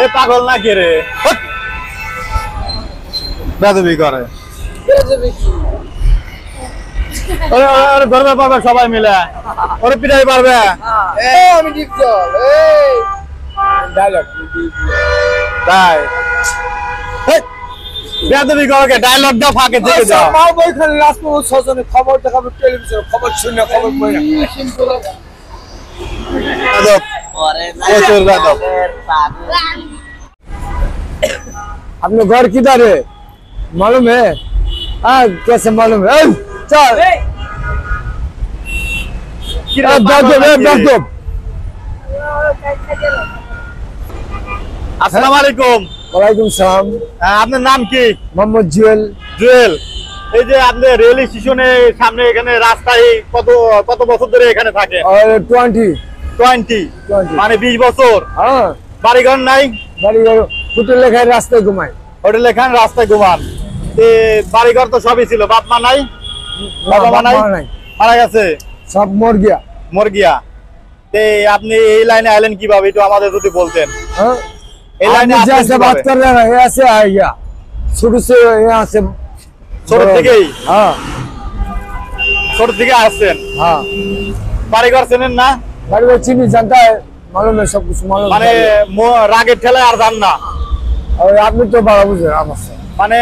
এ পাগল না কে রে বেদবি করে ধরবে পারবে সবাই মিলে ওরে পিটাই পারবে আমি ঠিক চল ডায়লগ তাই বেদবি করে ডায়লগ দাও ফাঁকে থেকে দাও মা বই খালি রাজপুত সজনে খবর দেখাবো টেলিভিশন খবর শুনে খবর কই না अपने घर किधर है मालूम है हाँ कैसे मालूम है चल আসসালামু আলাইকুম ওয়ালাইকুম সালাম আপনার নাম কি মোহাম্মদ জুয়েল জুয়েল এই যে আপনি রেল স্টেশনের সামনে এখানে রাস্তায় কত বছর ধরে এখানে থাকে 20 মানে 20 বছর হ্যাঁ বাড়িঘর নাই বাড়িঘর হোটেল লেখায় রাস্তায় ঘুমাই হোটেল লেখান রাস্তায় ঘুমান বাড়িঘর তো সবই ছিল বাপ মা নাই বাবা মা নাই মারা গেছে সব মর গিয়া আপনি এই লাইনে আইলেন কিভাবে একটু আমাদের যদি বলতেন এই লাইনে जैसे बात कर रहे हैं ऐसे आएगा शुरू से यहाँ से ছোট থেকেই हाँ ছোট থেকে আসছেন हाँ বাড়িঘর চেনেন না बाड़ीघर चीनी जानता है मालूम है सब कुछ मालूम মানে রাগের ঠেলায় আর জান না और आपने तो बड़ा बुझे আমার মানে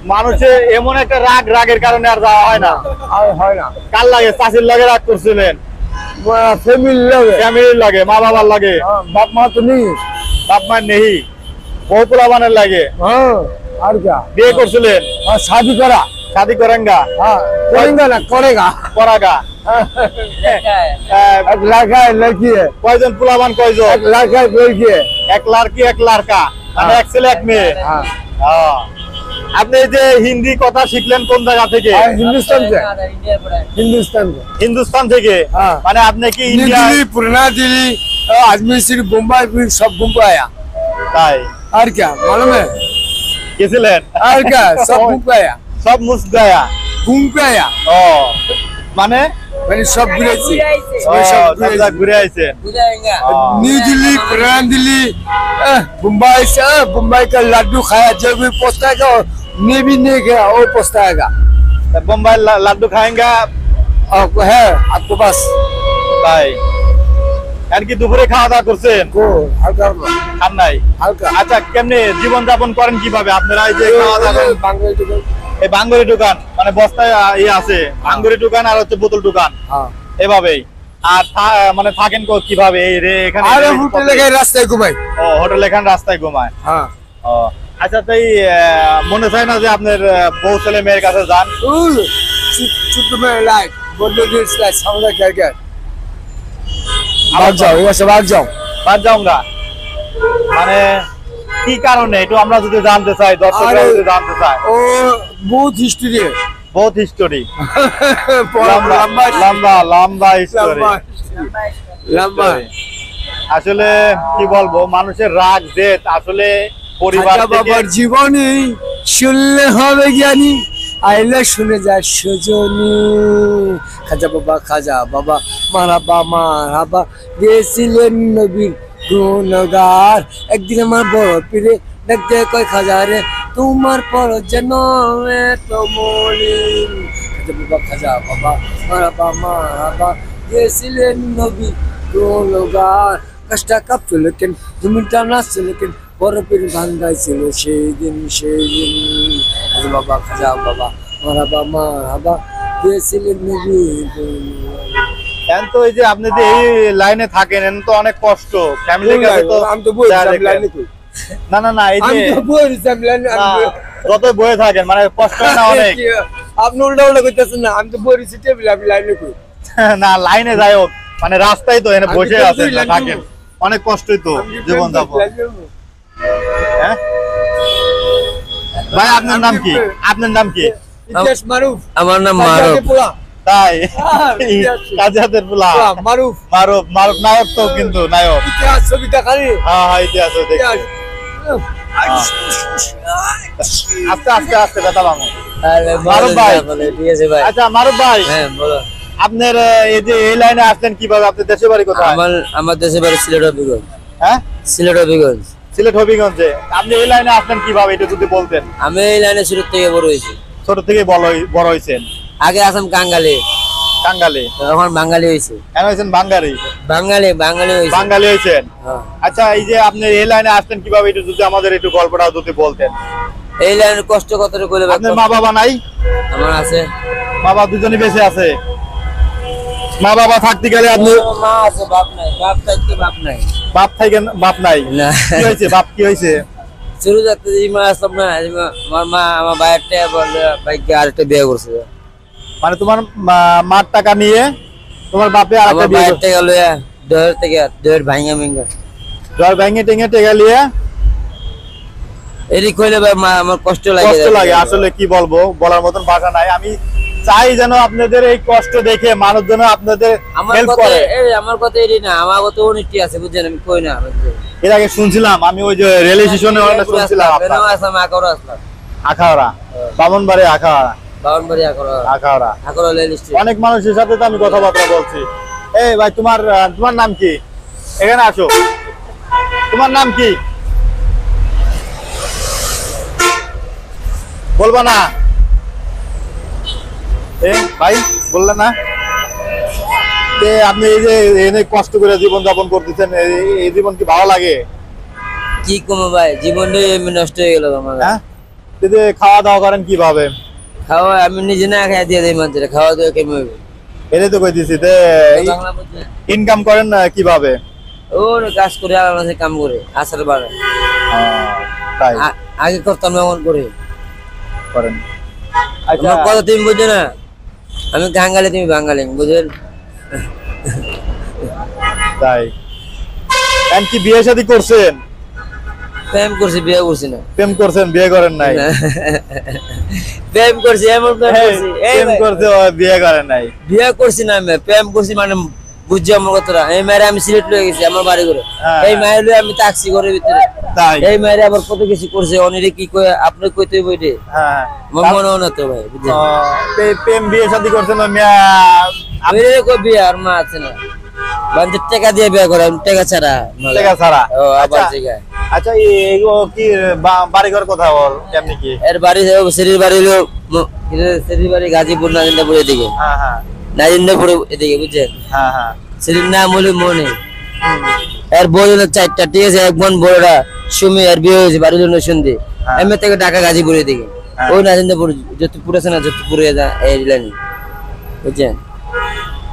মানুষের এমন একটা রাগের কারণে আর যাওয়া হয় না আর হয় না কাল লাগে চাষির লাগে রাগ করছিলেন ফ্যামিলির লাগে মা বাবার লাগে बाप माँ तो नहीं বাপ মা নেই বহু পোলাবানের লাগে हाँ और क्या বিয়ে করছিলেন हाँ शादी करा শাদি করেঙ্গা हाँ करेंगे ना करेगा করাগা एक लड़का है लड़की है কয়জন পোলাবান কয়জন एक लड़का है लड़की है এক লড়কি এক লড়কা মানে এক ছেলে এক মেয়ে हाँ আপনি যে হিন্দি কথা শিখলেন কোন জায়গা থেকে हिंदुस्तान से हिंदुस्तान से হিন্দুস্তান থেকে हाँ। মানে আপনি কি ইন্ডিয়া दिल्ली पुराना दिल्ली आदमी सिर्फ मुंबई फिर सब घूम आया তাই और क्या मालूम है গেছিলেন और क्या सब घूम आया সব মুসগায়া घूम पे आया ও মানে मैंने सब घूरे थी সব ঘুরে আইছেন न्यू दिल्ली पुराना दिल्ली मुंबई से मुंबई का लड्डू खाया जब भी पोस्ता का भी नहीं गया वो पोस्ता का বোম্বাই লাড্ডু খাएंगा आपको है आपको पास তাই আর কি দুপুরে খাওয়া দাওয়া করছেন को हल्का খান নাই हल्का আচ্ছা কেমনে জীবন যাপন করেন কিভাবে আপনারা এই যে খাওয়া দাওয়া করেন? बांग्लादेश এই ভাঙ্গুরি দোকান মানে বস্তায় আছে ভাঙ্গুরি দোকান আর হচ্ছে বোতল দোকান हाँ এভাবেই আর মানে থাকেন কিভাবে এই রে এখানে अरे होटल लगे रास्ते घुमाई ও হোটেল এখানে রাস্তায় ঘুমায় हाँ ও আচ্ছা তাই মনে হয় না যে আপনার বউ ছেলে মেয়ের কাছে যান चुप में लाइट बोलो दिस लाइट सामने कर गया भाग जाओ यहाँ से भाग जाओ বাদ যাওঙ্গা মানে কি কারণে একটু আমরা যদি জানতে চাই দর্শকরা যদি জানতে চায় ओ बहुत हिस्ट्री है বহুত হিস্টোরি लंबा লম্বা হিস্টোরি लंबा আসলে কি বলবো মানুষের রাগ জেদ আসলে পরিবার খাজা থেকে বাবার জীবনী শুনলে হবে জ্ঞানী আইলে শুনে যায় সজনী খাজা বাবা মারাবা গেছিলেন নবীর গুণগার একদিন আমার বড় পীরে দেখতে কয় খাজা রে তোমার পর যেন এত মলিন খাজা বাবা মারাবা গেছিলেন নবীর গুণগার কষ্টা কাঁপছিল লেকিন জমিটা নাচছিল লেকিন বড় পীর ভাঙ্গাইছিল সেই দিন খাজা বাবা মারাবা গেছিলেন নবীর এখন তো এই যে আপনি যে এই লাইনে থাকেন এন তো অনেক কষ্ট ফ্যামিলির কাছে তো আমি তো বই লাইনে কই না এই যে আমি তো বই লাইনে যত বয়ে থাকেন মানে কষ্ট হয় না অনেক আপনি উল্টা কইতেছেন না আমি তো বই টেবিল আমি লাইনে কই না লাইনে যাই হোক মানে রাস্তায় তো এনে বসে আছেন থাকেন অনেক কষ্টই তো জীবন যাপন হ্যাঁ ভাই আপনার নাম কি ইতিহাস মারুফ আমার নাম মারুফ তাই কাজিয়াতের পোলা মারুফ নায়ক তো কিন্তু নায়ক ইতিহাস ছবিটা খালি হ্যাঁ ইতিহাস দেখছি আস্তে ব্যথা পাবো মারুফ ভাই ঠিক আছে ভাই আচ্ছা মারুফ ভাই হ্যাঁ বলো আপনার এই যে এই লাইনে আসলেন কিভাবে আপনার দেশের বাড়ি কোথায় আমার দেশের বাড়ি সিলেট হবিগঞ্জ হ্যাঁ সিলেট হবিগঞ্জ। সিলেট হবিগঞ্জে। আপনি এই লাইনে আসলেন কিভাবে এটা যদি বলতেন? আমি এই লাইনে শুরু থেকে বড় হয়েছি। ছোট থেকে বড় হয়েছেন? আগে আসাম কাঙ্গালি, টাঙ্গালে, এখন বাঙালি হয়েছে। এখন হয়েছেন বাঙ্গারি। বাঙালি হয়েছে। বাঙালি হয়েছেন। হ্যাঁ। আচ্ছা, এই যে আপনি এই লাইনে আসলেন কিভাবে এটা যদি আমাদের একটু গল্পটা যদি বলতেন। এই লাইনে কষ্ট কত করে আপনার মা বাবা নাই? আমার আছে। মা বাবা দুজনই বেঁচে আছে? মা বাবা থাকতে গেলে আপনি মা আছে, বাপ নাই। বাপ থাকতে বাপ নাই। বাপ থাকেন, বাপ নাই? না। কি হয়েছে? বাপ কি হয়েছে? শুরু যাতে মা আসলাম না, আমার মা আমার ভাইয়েরটা বলে ভাইকে আরেকটা বিয়ে করছে। মানে তোমার মার টাকা নিয়ে তোমার বাপে আরেকটা আমার বিয়ে ভাইয়ের করছে? টাকা লইয়া দহের থেকে দহের ভাঙা মিঙ্গা জ্বর ভেঙে টেঙে টেকা নিয়ে এদিক কইলে ভাই মা আমার কষ্ট লাগে। কষ্ট লাগে আসলে, কি বলবো, বলার মতন ভাষা নাই। আমি চাই যেন আপনাদের এই কষ্ট দেখে মানুষ যেন আপনাদের আমার হেল্প কথা করে। আমার কথা এটি না, আমার কথা অনেকটি আছে বুঝছেন, আমি কই না। এর আগে শুনছিলাম আমি ওই যে রেল স্টেশনে শুনছিলাম আপনার আসলাম আকর আসলাম আখাউড়া, বামনবাড়ি আখাউড়া, বাউনবাড়ি আকর আখাউড়া। আকর রেল স্টেশন। অনেক মানুষের সাথে তো আমি কথাবার্তা বলছি। এই ভাই, তোমার নাম কি? এখানে আসো। তোমার নাম কি বলবা না? ভাই বললেন না? আপনি এই যে এনে কষ্ট করে জীবন যাপন করতেছেন, এই জীবন কি ভালো লাগে? কি কমো ভাই, জীবনটাই এমনি নষ্ট হয়ে গেল আমার। হ্যাঁ, খাওয়া দাওয়া করেন কিভাবে? খাওয়া আমি নিজে না খাই দিয়ে দিই মানুষের, খাওয়া দাওয়া কেমন হবে? এটাই তো কইতেছি। ইনকাম করেন কিভাবে? ও কাজ করে আলাদা কাম করে আসার বাড়ে। তাই আগে করতাম এমন করে করেন। আমার কথা তুমি বুঝো না, আমি গাঙ্গালি তুমি বাঙালি, বুঝলেন? তাই কি বিয়ে শাদী করছেন? প্রেম করছি, বিয়ে করছি না। প্রেম করছেন, বিয়ে করেন নাই? প্রেম করছি, এমন প্রেম করছি। প্রেম করতে বিয়ে করেন নাই? বিয়ে করছি না আমি, প্রেম করছি মানে বুঝছি আমার কথাটা। এই মায়ের আমি সিলেট লয়ে গেছি আমার বাড়ি করে, এই মায়ের লয়ে আমি টাক্সি করে ভিতরে। তাই এই মায়ের আবার কত কিছু করছে, অনেরে কি কয় আপনি কইতে বইটে হ্যাঁ, আমার মনে হয় না তো ভাই, বুঝছেন? প্রেম বিয়ে শাদী করছেন আমি কই বিয়ে আর মা আছে না, বান্ধব টাকা দিয়ে বিয়ে করে, টাকা ছাড়া। টাকা ছাড়া? ও আবার জায়গা। আচ্ছা, এগুলো কি বাড়ি ঘর কোথাও কেমনি কি? এর বাড়ি সেরির বাড়ি হলো সেরির বাড়ি গাজীপুর নাজিন্দাপুরের দিকে। হ্যাঁ হ্যাঁ নাজিন্দাপুরের এদিকে, বুঝছেন? হ্যাঁ হ্যাঁ। সেরির নাম হলো মনে। এর বই হলো 4টা, ঠিক আছে? এক বোন বড়রা সুমি, এর বিয়ে হয়েছে বাড়ি হলো সন্ধি। এমনি থেকে ঢাকা গাজীপুরের দিকে, ওই নাজিন্দাপুর যতপুর আছে না, যতপুরে এই লাইনে, বুঝছেন?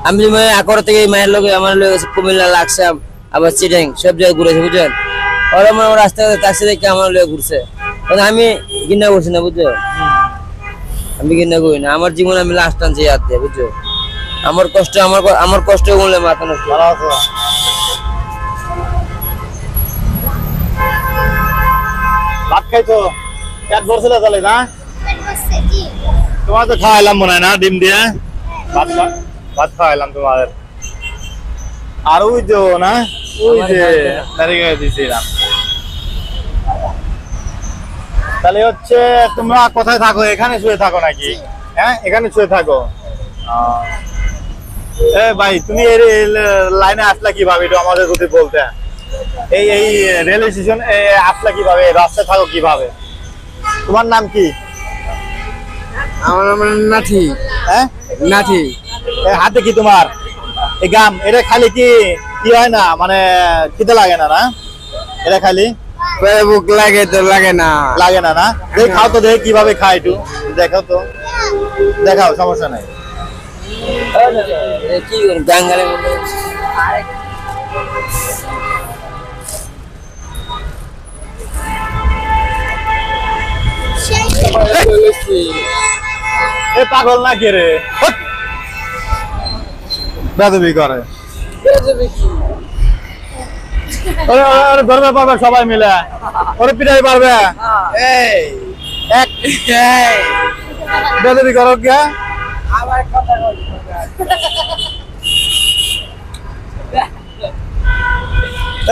আমি আকর থেকে মায়ের লোক আমার লোক কুমিল্লা, লাকসাম, আবার চিটাং সব জায়গায় ঘুরেছে, বুঝছেন? ওরা মনে রাস্তায় ট্যাক্সি দেখে আমার লোক ঘুরছে, আমি ঘৃণা করছি না, বুঝছো? আমি ঘৃণা করি না, আমার জীবন আমি লাস্ট টানছি হাত দিয়ে, বুঝছো? আমার কষ্ট আমার কষ্ট বললে মাথা নষ্ট। ভালো আছো? ভাত খাইছো? পেট ভরছিল তাহলে না? তোমার তো খাওয়াইলাম মনে হয় না, ডিম দিয়ে ভাত খাওয়াইলাম তোমাদের। আর ওই যে না, ওই যে দাঁড়িয়ে দিয়েছিলাম। তাহলে হচ্ছে তোমরা কোথায় থাকো? এখানে শুয়ে থাকো নাকি? হ্যাঁ, এখানে শুয়ে থাকো। ভাই, তুমি এই লাইনে আসলা কিভাবে একটু আমাদের যদি বলতে। এই রেল স্টেশন আসলা কিভাবে? রাস্তায় থাকো কিভাবে? তোমার নাম কি? আমার নাম নাথি। হ্যাঁ, নাথি। হাতে কি তোমার? এই গাম এটা খালি কি হয় না, মানে খিদে লাগে না? না, এটা খালি বুক লাগে তো লাগে না, লাগে না? না, খাও তো, দেখে কিভাবে খায় একটু দেখাও তো, দেখাও, সমস্যা নাই। কি গাঙ্গালে এ পাগল না কে রে, বেদবি করে। ধরবে পারবে সবাই মিলে, ওরে পিটাই পারবে। বেদবি করো কে?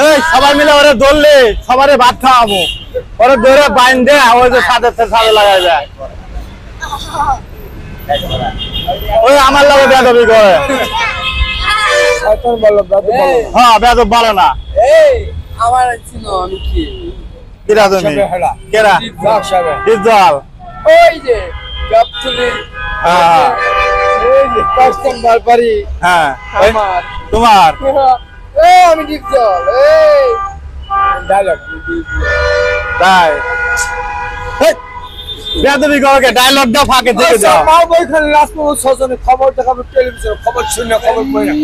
এই সবাই মিলে ওরে ধরলে সবারে ভাত খাওয়াবো, ওরে ধরে বাইন দে, ওই যে সাথে লাগাই যায়, ওই আমার লাগে বেদবি করে। হ্যাঁ, বেদব বলে না। আমার চিনো আমি কি কিরা তুমি সবে হেলা কেরা সবে ইজ্জল ওই যে গাবতুলি হ্যাঁ ওই যে কাস্টমার বাড়ি হ্যাঁ আমার তোমার এই আমি ডিপজল এই ডায়লগ তাই বেদবি করকে ডায়লগটা ফাঁকে থেকে যাও মা বইখানে লাস্ট পর্যন্ত সজনে খবর দেখাবো টেলিভিশন খবর শুনে খবর বই না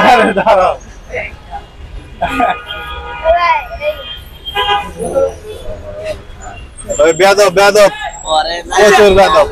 আরে দাঁড়াও ওই বেদব প্রচুর বেদব